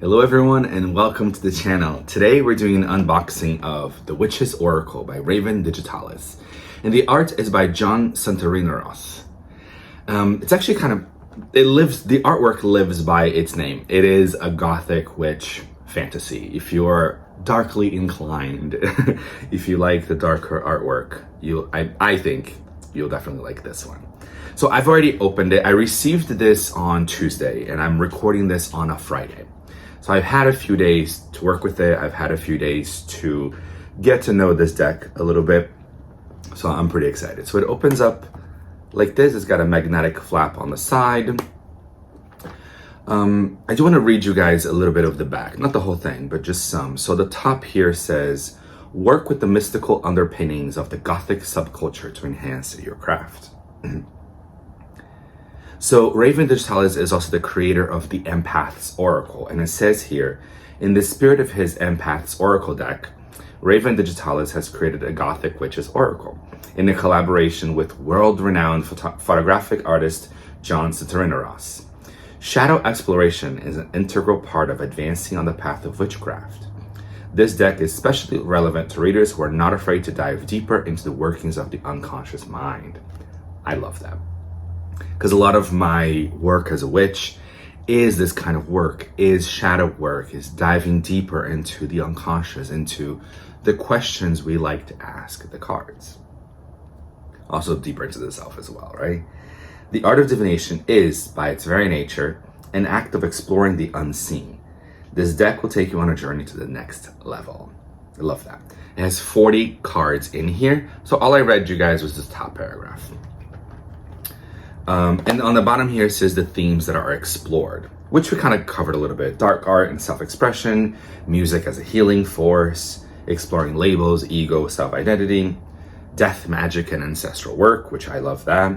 Hello everyone and welcome to the channel. Today we're doing an unboxing of The Witch's Oracle by Raven Digitalis. And the art is by John Santerineross. It's actually the artwork lives by its name. It is a Gothic witch fantasy. If you're darkly inclined, if you like the darker artwork, I think you'll definitely like this one. So I've already opened it. I received this on Tuesday and I'm recording this on a Friday. So I've had a few days to work with it. I've had a few days to get to know this deck a little bit. So I'm pretty excited. So it opens up like this. It's got a magnetic flap on the side. I do want to read you guys a little bit of the back. Not the whole thing, but just some. So the top here says, work with the mystical underpinnings of the Gothic subculture to enhance your craft. So Raven Digitalis is also the creator of the Empath's Oracle. And it says here, in the spirit of his Empath's Oracle deck, Raven Digitalis has created a Gothic Witch's Oracle in a collaboration with world-renowned photographic artist John Santerineross. Shadow exploration is an integral part of advancing on the path of witchcraft. This deck is especially relevant to readers who are not afraid to dive deeper into the workings of the unconscious mind. I love that. Because a lot of my work as a witch is this kind of work, is shadow work, is diving deeper into the unconscious, into the questions we like to ask the cards. Also deeper into the self as well, right? The art of divination is, by its very nature, an act of exploring the unseen. This deck will take you on a journey to the next level. I love that. It has 40 cards in here. So all I read you guys was this top paragraph. And on the bottom here it says the themes that are explored, which we kind of covered a little bit. Dark art and self-expression, music as a healing force, exploring labels, ego, self-identity, death, magic, and ancestral work, which I love that.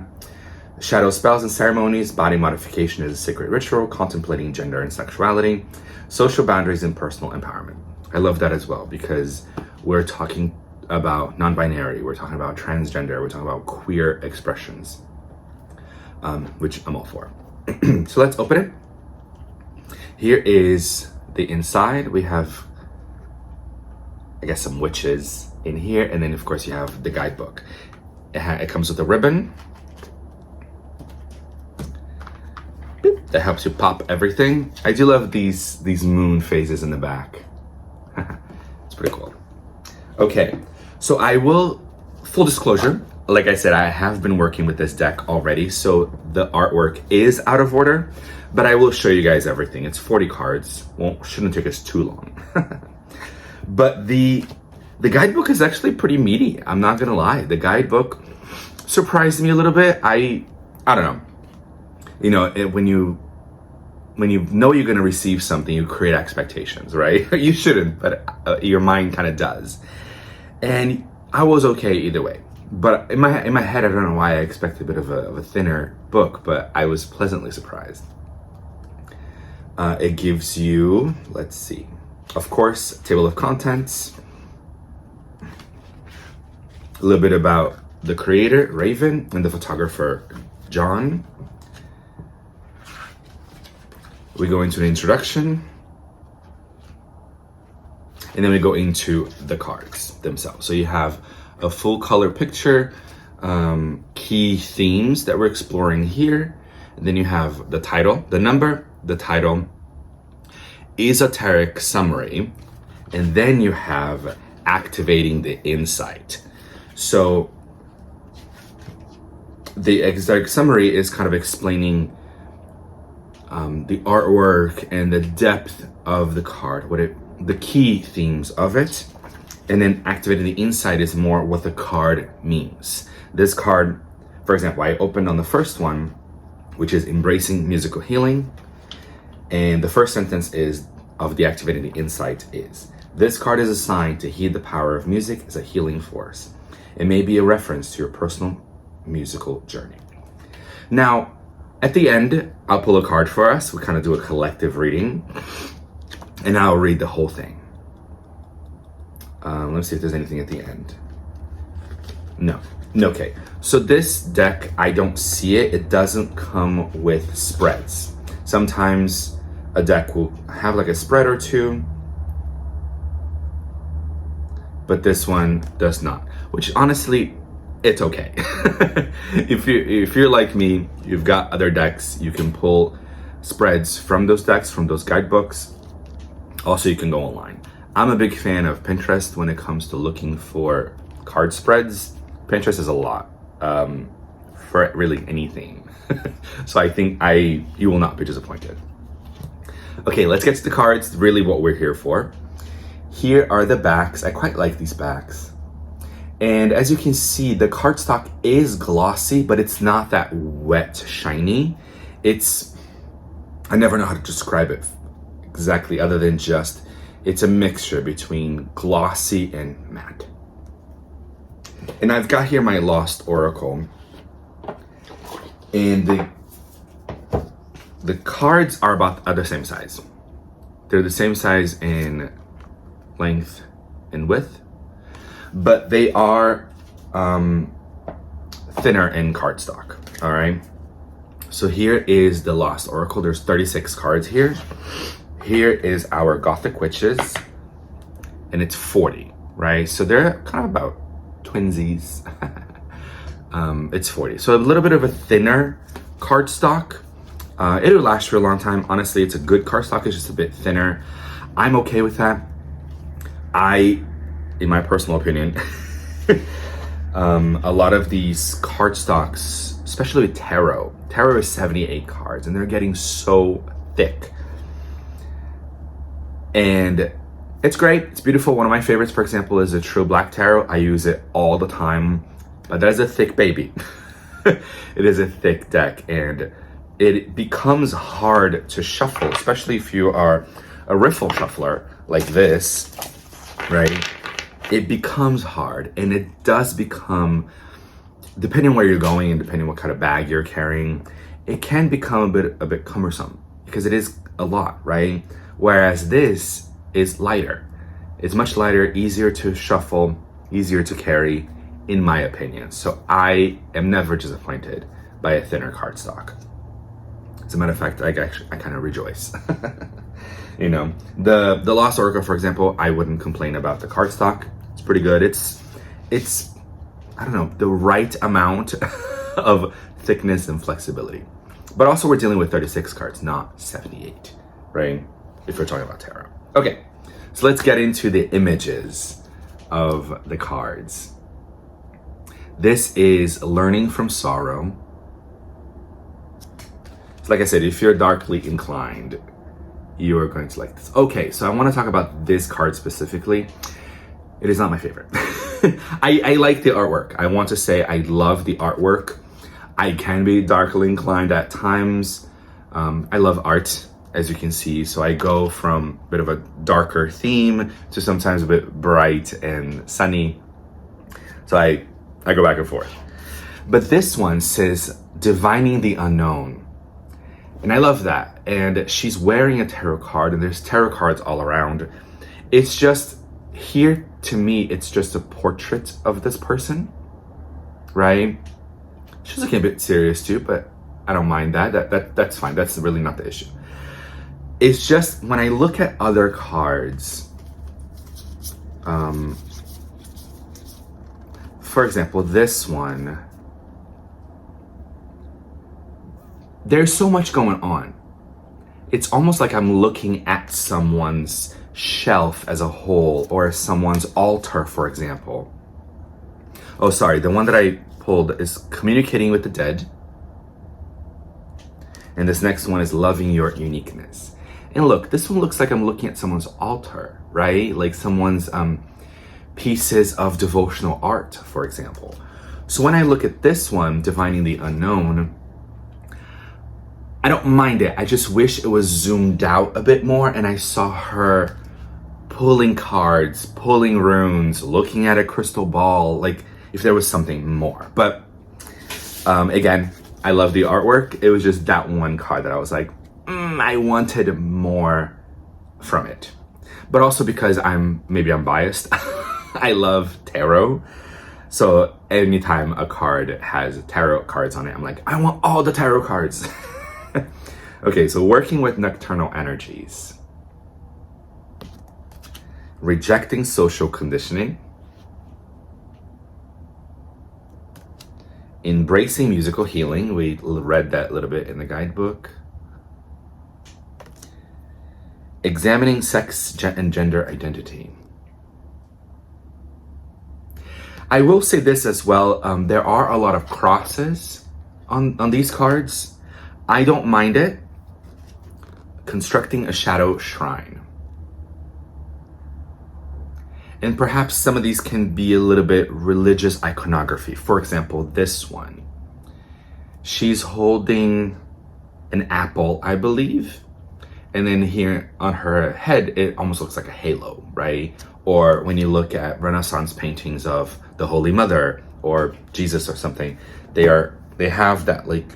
Shadow spells and ceremonies, body modification is a sacred ritual, contemplating gender and sexuality, social boundaries and personal empowerment. I love that as well because we're talking about non-binary, we're talking about transgender, we're talking about queer expressions. Which I'm all for. So let's open it. Here is the inside. We have, I guess, some witches in here. And then, of course, you have the guidebook. It comes with a ribbon. Boop, that helps you pop everything. I do love these moon phases in the back. It's pretty cool. Okay, so I will, full disclosure, like I said, I have been working with this deck already, so the artwork is out of order, but I will show you guys everything. It's 40 cards. Well, shouldn't take us too long. But the guidebook is actually pretty meaty. I'm not gonna lie. The guidebook surprised me a little bit. I don't know. You know, when you know you're gonna receive something, you create expectations, right? You shouldn't, but your mind kind of does. And I was okay either way. But in my head, I don't know why I expected a bit of a thinner book, but I was pleasantly surprised. It gives you, let's see, of course, table of contents, a little bit about the creator, Raven, and the photographer, John. We go into an introduction, and then we go into the cards themselves. So you have a full color picture, key themes that we're exploring here. And then you have the title, the number, the title, esoteric summary, and then you have activating the insight. So the esoteric summary is kind of explaining the artwork and the depth of the card, the key themes of it. And then activating the insight is more what the card means. This card, for example, I opened on the first one, which is embracing musical healing. And the first sentence is of the activating the insight is, this card is assigned to heed the power of music as a healing force. It may be a reference to your personal musical journey. Now, at the end, I'll pull a card for us. We kind of do a collective reading and I'll read the whole thing. Let's see if there's anything at the end. No. Okay, so this deck, I don't see it. It doesn't come with spreads. Sometimes a deck will have like a spread or two, but this one does not, which honestly, it's okay. If you're like me, you've got other decks, you can pull spreads from those decks, from those guidebooks. Also, you can go online. I'm a big fan of Pinterest when it comes to looking for card spreads. Pinterest is a lot for really anything. So I think you will not be disappointed. Okay, let's get to the cards, really what we're here for. Here are the backs. I quite like these backs. And as you can see, the cardstock is glossy, but it's not that wet, shiny. I never know how to describe it exactly other than just, it's a mixture between glossy and matte. And I've got here my Lost Oracle. And the cards are the same size. They're the same size in length and width, but they are thinner in cardstock, all right? So here is the Lost Oracle. There's 36 cards here. Here is our Gothic Witches, and it's 40, right? So they're kind of about twinsies. It's 40. So a little bit of a thinner cardstock. It'll last for a long time. Honestly, it's a good cardstock. It's just a bit thinner. I'm okay with that. In my personal opinion, a lot of these cardstocks, especially with tarot is 78 cards, and they're getting so thick. And it's great. It's beautiful. One of my favorites, for example, is a True Black Tarot. I use it all the time, but that is a thick baby. It is a thick deck, and it becomes hard to shuffle, especially if you are a riffle shuffler like this, right? It becomes hard, and it does become, depending on where you're going and depending on what kind of bag you're carrying, it can become a bit cumbersome because it is a lot, right? Whereas this is lighter. It's much lighter, easier to shuffle, easier to carry, in my opinion. So I am never disappointed by a thinner cardstock. As a matter of fact, I kind of rejoice. You know, the Lost Oracle, for example, I wouldn't complain about the cardstock. It's pretty good. It's I don't know, the right amount of thickness and flexibility. But also we're dealing with 36 cards, not 78, right? If we're talking about tarot. Okay, so let's get into the images of the cards. This is Learning from Sorrow. So like I said, if you're darkly inclined, you are going to like this. Okay, so I want to talk about this card specifically. It is not my favorite. I like the artwork. I want to say I love the artwork. I can be darkly inclined at times. I love art, as you can see. So I go from a bit of a darker theme to sometimes a bit bright and sunny. So I go back and forth. But this one says, Divining the Unknown. And I love that. And she's wearing a tarot card, and there's tarot cards all around. It's just, here to me, it's just a portrait of this person, right? She's looking a bit serious too, but I don't mind that. That's fine. That's really not the issue. It's just when I look at other cards, for example, this one, there's so much going on. It's almost like I'm looking at someone's shelf as a whole, or someone's altar, for example. Oh, sorry, the one that I pulled is Communicating with the Dead. And this next one is Loving Your Uniqueness. And look, this one looks like I'm looking at someone's altar, right? Like someone's pieces of devotional art, for example. So when I look at this one, Divining the Unknown, I don't mind it. I just wish it was zoomed out a bit more and I saw her pulling cards, pulling runes, looking at a crystal ball, like if there was something more. But again, I love the artwork. It was just that one card that I was like, I wanted more from it. But also because maybe I'm biased. I love tarot. So anytime a card has tarot cards on it, I'm like, I want all the tarot cards. Okay, so working with nocturnal energies. Rejecting social conditioning. Embracing musical healing. We read that a little bit in the guidebook. Examining sex and gender identity. I will say this as well. There are a lot of crosses on these cards. I don't mind it. Constructing a shadow shrine. And perhaps some of these can be a little bit religious iconography. For example, this one. She's holding an apple, I believe. And then here on her head, it almost looks like a halo, right? Or when you look at Renaissance paintings of the Holy Mother or Jesus or something, they have that like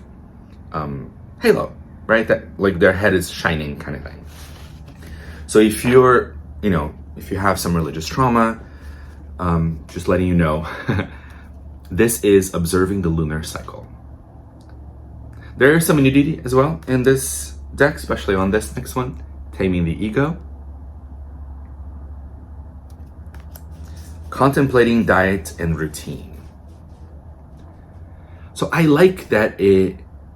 halo, right? That like their head is shining kind of thing. So if you're, if you have some religious trauma, just letting you know, this is observing the lunar cycle. There is some nudity as well in this deck, especially on this next one, Taming the Ego. Contemplating diet and routine. So I like that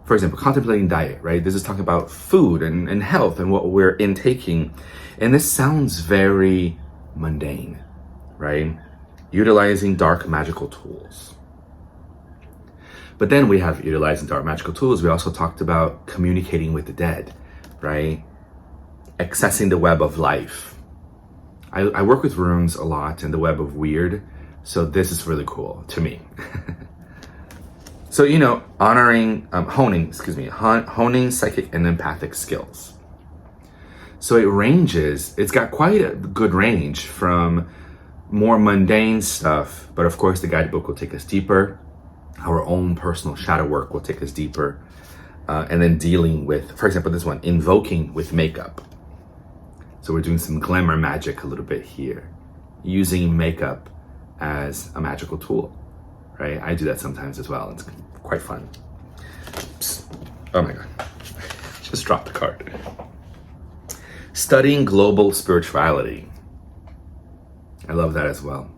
for example, contemplating diet, right? This is talking about food and health and what we're intaking. And this sounds very mundane, right? Utilizing dark magical tools. But then we have utilizing dark magical tools. We also talked about communicating with the dead, right? Accessing the web of life. I work with runes a lot and the web of weird. So this is really cool to me. So, honing psychic and empathic skills. So it's got quite a good range from more mundane stuff, but of course the guidebook will take us deeper. Our own personal shadow work will take us deeper. And then dealing with, for example, this one, invoking with makeup. So we're doing some glamour magic a little bit here, using makeup as a magical tool, right? I do that sometimes as well. It's quite fun. Oops. Oh my God, just dropped the card. Studying global spirituality. I love that as well.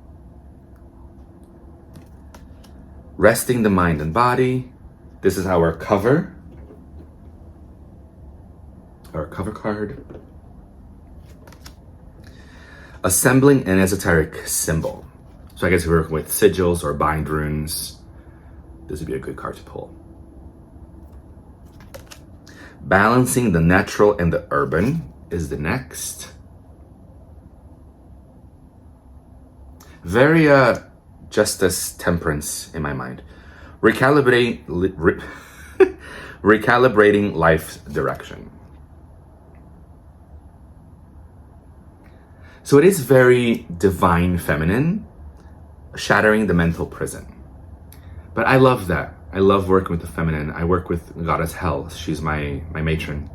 Resting the mind and body. This is our cover card. Assembling an esoteric symbol. So I guess if we're working with sigils or bind runes, this would be a good card to pull. Balancing the natural and the urban is the next. Very justice, temperance in my mind. Recalibrating life's direction. So it is very divine feminine, shattering the mental prison. But I love that. I love working with the feminine. I work with Goddess Hel. She's my matron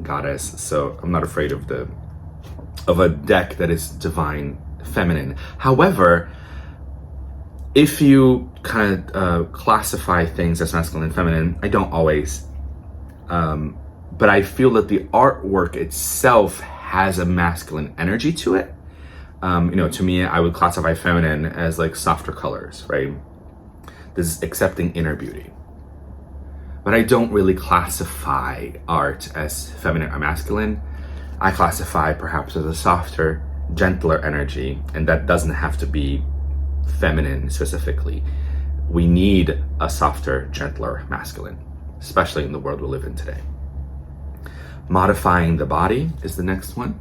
goddess. So I'm not afraid of a deck that is divine feminine. However, if you kind of classify things as masculine and feminine, I don't always. But I feel that the artwork itself has a masculine energy to it. To me, I would classify feminine as like softer colors, right? This is accepting inner beauty. But I don't really classify art as feminine or masculine. I classify perhaps as a softer, gentler energy, and that doesn't have to be feminine specifically. We need a softer, gentler masculine, especially in the world we live in today. Modifying the body is the next one.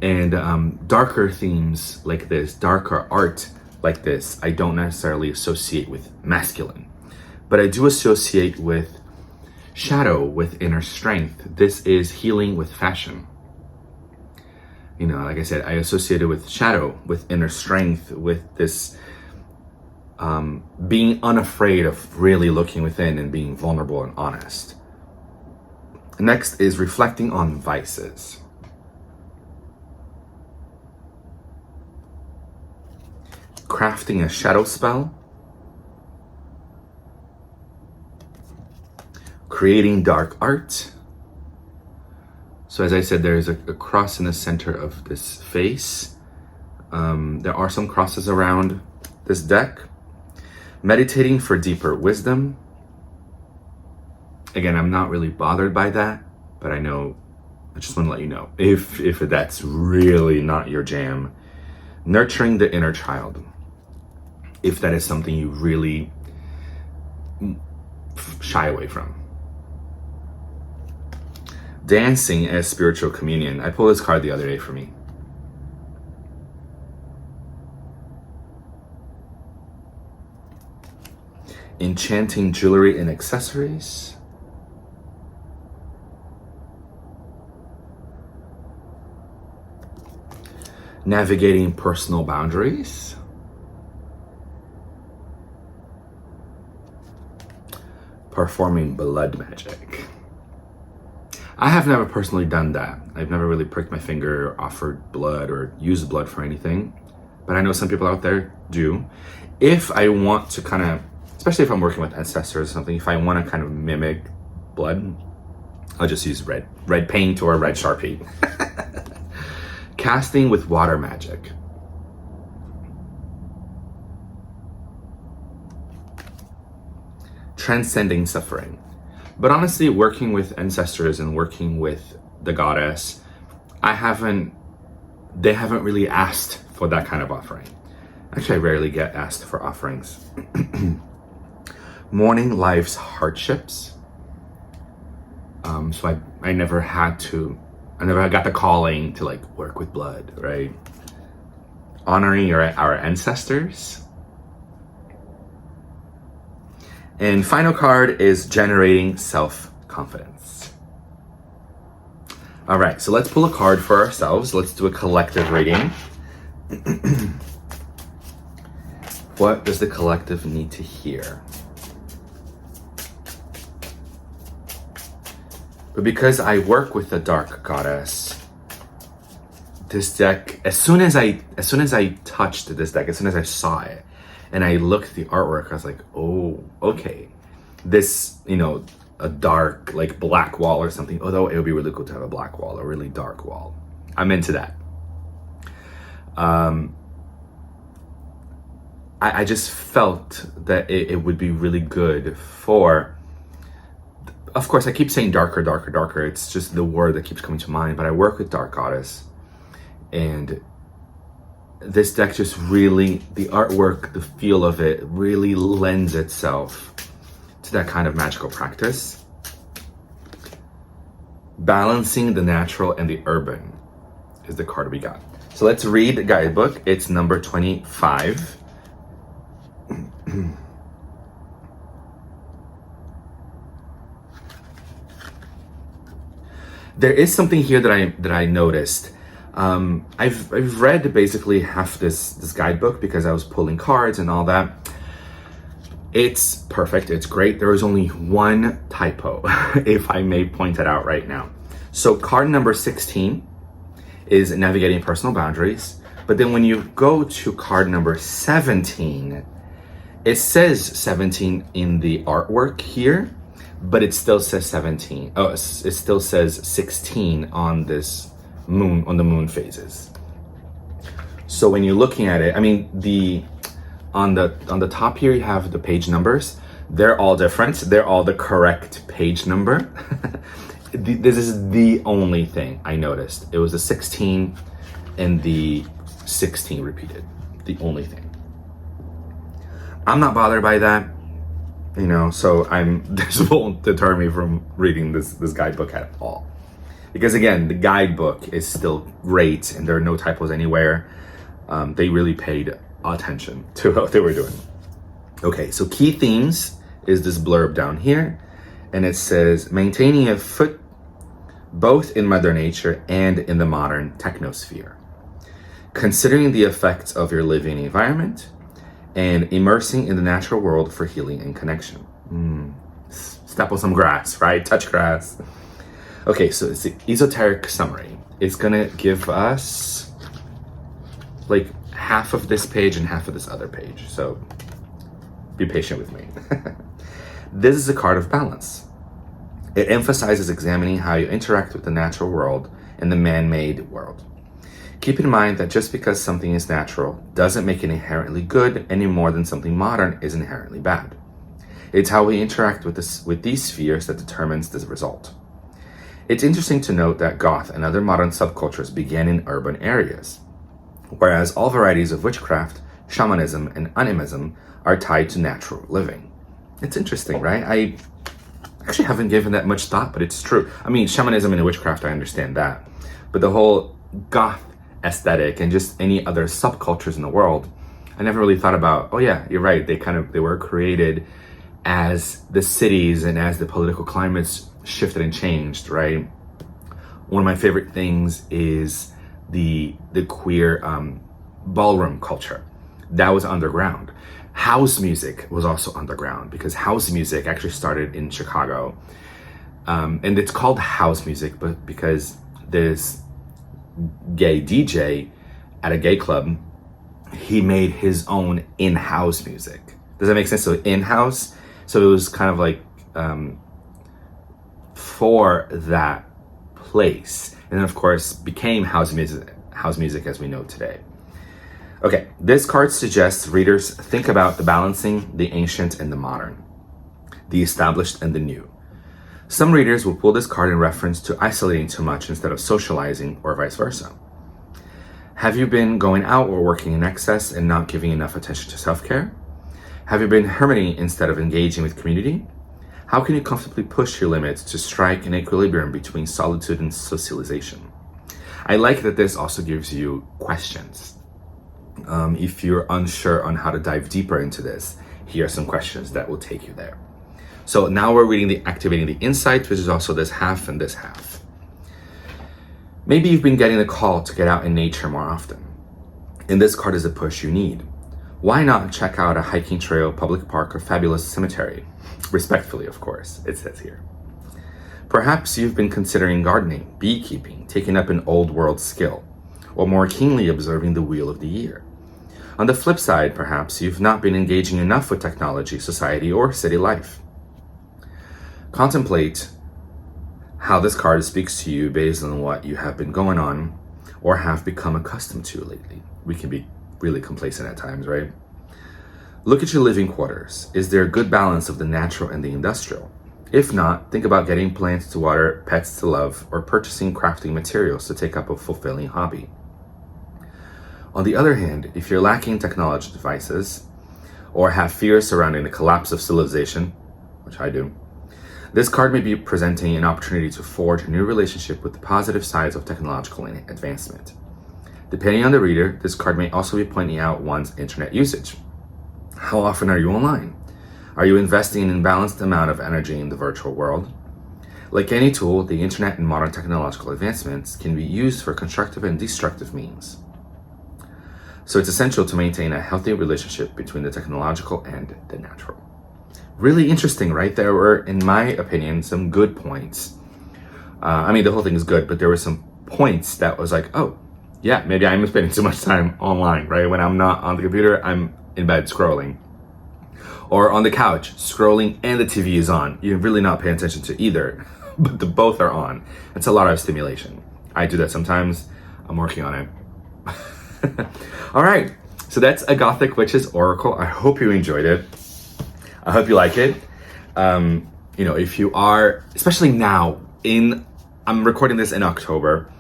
And darker themes like this, darker art like this, I don't necessarily associate with masculine, but I do associate with shadow, with inner strength. This is healing with fashion. Like I said, I associate it with shadow, with inner strength, with this being unafraid of really looking within and being vulnerable and honest. Next is reflecting on vices. crafting a shadow spell, creating dark art. So as I said, there is a cross in the center of this face. There are some crosses around this deck. Meditating for deeper wisdom. Again, I'm not really bothered by that, but I just want to let you know if that's really not your jam. Nurturing the inner child. If that is something you really shy away from. Dancing as spiritual communion. I pulled this card the other day for me. Enchanting jewelry and accessories. Navigating personal boundaries. Performing blood magic. I have never personally done that. I've never really pricked my finger or offered blood or used blood for anything, but I know some people out there do. If I want to kind of, especially if I'm working with ancestors or something, if I want to kind of mimic blood, I'll just use red paint or a red Sharpie. Casting with water magic. Transcending suffering. But honestly, working with ancestors and working with the goddess, they haven't really asked for that kind of offering. Actually, I rarely get asked for offerings. Mourning life's hardships. So I never got the calling to like work with blood, right? Honoring our ancestors. And final card is generating self-confidence. All right, so let's pull a card for ourselves. Let's do a collective reading. What does the collective need to hear? But because I work with the dark goddess, this deck, as soon as I touched this deck, as soon as I saw it, and I looked at the artwork, I was like, oh, okay. This, a dark, like black wall or something, although it would be really cool to have a black wall, a really dark wall. I'm into that. I just felt that it would be really good for, of course, I keep saying darker, darker, darker. It's just the word that keeps coming to mind, but I work with Dark Goddess, and this deck just really, the artwork, the feel of it really lends itself to that kind of magical practice. Balancing the natural and the urban is the card we got. So let's read the guidebook. It's number 25. There is something here that I noticed. I've read basically half this guidebook because I was pulling cards and all that. It's perfect, it's great. There is only one typo, if I may point it out right now. So card number 16 is navigating personal boundaries. But then when you go to card number 17, it says 17 in the artwork here, but it still says 17. Oh, it still says 16 on this moon, on the moon phases. So when you're looking at it, I mean, on the top here, you have the page numbers. They're all different. They're all the correct page number. This is the only thing I noticed. It was the 16 and the 16 repeated. The only thing. I'm not bothered by that, so this won't deter me from reading this guidebook at all. Because again, the guidebook is still great and there are no typos anywhere. They really paid attention to what they were doing. Okay, so key themes is this blurb down here, and it says maintaining a foot both in Mother Nature and in the modern technosphere, considering the effects of your living environment, and immersing in the natural world for healing and connection. Step on some grass, right? Touch grass. Okay, so it's the esoteric summary. It's gonna give us like half of this page and half of this other page. So be patient with me. This is a card of balance. It emphasizes examining how you interact with the natural world and the man-made world. Keep in mind that just because something is natural doesn't make it inherently good any more than something modern is inherently bad. It's how we interact with these spheres that determines the result. It's interesting to note that Goth and other modern subcultures began in urban areas, whereas all varieties of witchcraft, shamanism, and animism are tied to natural living. It's interesting, right? I actually haven't given that much thought, but it's true. I mean, shamanism and witchcraft, I understand that. But the whole Goth aesthetic and just any other subcultures in the world, I never really thought about, oh yeah, you're right. They were created as the cities and as the political climates shifted and changed, right? One of my favorite things is the queer ballroom culture. That was underground. House music was also underground because house music actually started in Chicago. And it's called house music, but because this gay DJ at a gay club, he made his own in-house music. Does that make sense? So in-house, so it was kind of like for that place. And then of course became house music as we know today. Okay, this card suggests readers think about the balancing the ancient and the modern, the established and the new. Some readers will pull this card in reference to isolating too much instead of socializing, or vice versa. Have you been going out or working in excess and not giving enough attention to self-care? Have you been hermiting instead of engaging with community? How can you comfortably push your limits to strike an equilibrium between solitude and socialization? I like that this also gives you questions. If you're unsure on how to dive deeper into this, here are some questions that will take you there. So now we're reading the activating the insight, which is also this half and this half. Maybe you've been getting the call to get out in nature more often, and this card is a push you need. Why not check out a hiking trail, public park, or fabulous cemetery? Respectfully, of course, it says here. Perhaps you've been considering gardening, beekeeping, taking up an old world skill, or more keenly observing the wheel of the year. On the flip side, perhaps you've not been engaging enough with technology, society, or city life. Contemplate how this card speaks to you based on what you have been going on or have become accustomed to lately. We can be really complacent at times, right? Look at your living quarters. Is there a good balance of the natural and the industrial? If not, think about getting plants to water, pets to love, or purchasing crafting materials to take up a fulfilling hobby. On the other hand, if you're lacking technology devices or have fears surrounding the collapse of civilization, which I do, this card may be presenting an opportunity to forge a new relationship with the positive sides of technological advancement. Depending on the reader, this card may also be pointing out one's internet usage. How often are you online? Are you investing an imbalanced amount of energy in the virtual world? Like any tool, the internet and modern technological advancements can be used for constructive and destructive means. So it's essential to maintain a healthy relationship between the technological and the natural. Really interesting, right? There were, in my opinion, some good points. I mean, the whole thing is good, but there were some points that was like, oh, yeah, maybe I'm spending too much time online, right? When I'm not on the computer, I'm in bed scrolling. Or on the couch, scrolling and the TV is on. You're really not paying attention to either, but both are on. It's a lot of stimulation. I do that sometimes. I'm working on it. All right, so that's a Gothic Witches Oracle. I hope you enjoyed it. I hope you like it. If you are, especially now, I'm recording this in October.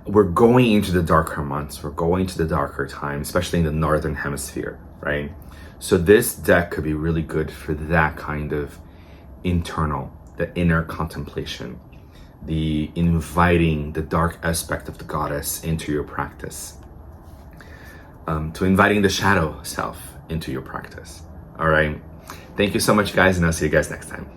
We're going into the darker months. We're going to the darker time, especially in the Northern Hemisphere, right? So this deck could be really good for that kind of the inner contemplation, the inviting the dark aspect of the goddess into your practice, to inviting the shadow self into your practice. All right. Thank you so much, guys, and I'll see you guys next time.